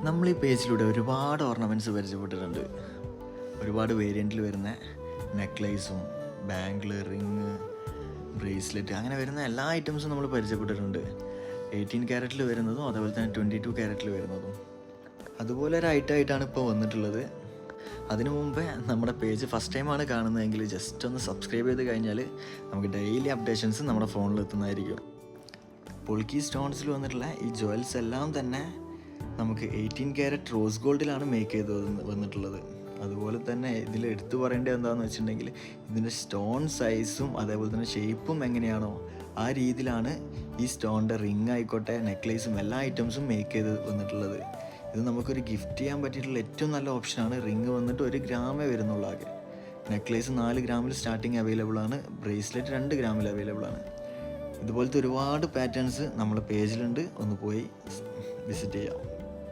നമ്മൾ ഈ പേജിലൂടെ ഒരുപാട് ഓർണമെൻറ്റ്സ് പരിചയപ്പെട്ടിട്ടുണ്ട്. ഒരുപാട് വേരിയൻറ്റിൽ വരുന്ന നെക്ലേസും ബാങ്കിൾ, റിങ്, ബ്രേസ്ലെറ്റ്, അങ്ങനെ വരുന്ന എല്ലാ ഐറ്റംസും നമ്മൾ പരിചയപ്പെട്ടിട്ടുണ്ട്. 18 ക്യാരറ്റിൽ വരുന്നതും അതേപോലെ തന്നെ 22 ക്യാരറ്റിൽ വരുന്നതും. അതുപോലെ ഒരു ഐറ്റമായിട്ടാണ് ഇപ്പോൾ വന്നിട്ടുള്ളത്. അതിനു മുമ്പേ നമ്മുടെ പേജ് ഫസ്റ്റ് ടൈമാണ് കാണുന്നതെങ്കിൽ ജസ്റ്റ് ഒന്ന് സബ്സ്ക്രൈബ് ചെയ്ത് കഴിഞ്ഞാൽ നമുക്ക് ഡെയിലി അപ്ഡേഷൻസ് നമ്മുടെ ഫോണിൽ എത്തുന്നതായിരിക്കും. പൊൾക്കി സ്റ്റോൺസിൽ വന്നിട്ടുള്ള ഈ ജ്വൽസ് എല്ലാം തന്നെ നമുക്ക് 18 ക്യാരറ്റ് റോസ് ഗോൾഡിലാണ് മേക്ക് ചെയ്ത് വന്നിട്ടുള്ളത്. അതുപോലെ തന്നെ ഇതിൽ എടുത്തു പറയേണ്ടത് എന്താണെന്ന് വെച്ചിട്ടുണ്ടെങ്കിൽ ഇതിൻ്റെ സ്റ്റോൺ സൈസും അതേപോലെ തന്നെ ഷേപ്പും എങ്ങനെയാണോ ആ രീതിയിലാണ് ഈ സ്റ്റോണിൻ്റെ റിങ് ആയിക്കോട്ടെ നെക്ലേസും എല്ലാ ഐറ്റംസും മേക്ക് ചെയ്ത് വന്നിട്ടുള്ളത്. ഇത് നമുക്കൊരു ഗിഫ്റ്റ് ചെയ്യാൻ പറ്റിയിട്ടുള്ള ഏറ്റവും നല്ല ഓപ്ഷനാണ്. റിങ് വന്നിട്ട് 1 ഗ്രാമേ വരുന്നുള്ളൂ ആകെ. നെക്ലേസ് 4 ഗ്രാമിൽ സ്റ്റാർട്ടിങ് അവൈലബിൾ ആണ്. ബ്രേസ്ലെറ്റ് 2 ഗ്രാമിൽ അവൈലബിൾ ആണ്. ഇതുപോലത്തെ ഒരുപാട് പാറ്റേൺസ് നമ്മുടെ പേജിലുണ്ട്. ഒന്ന് പോയി വിസിറ്റ് ചെയ്യാം.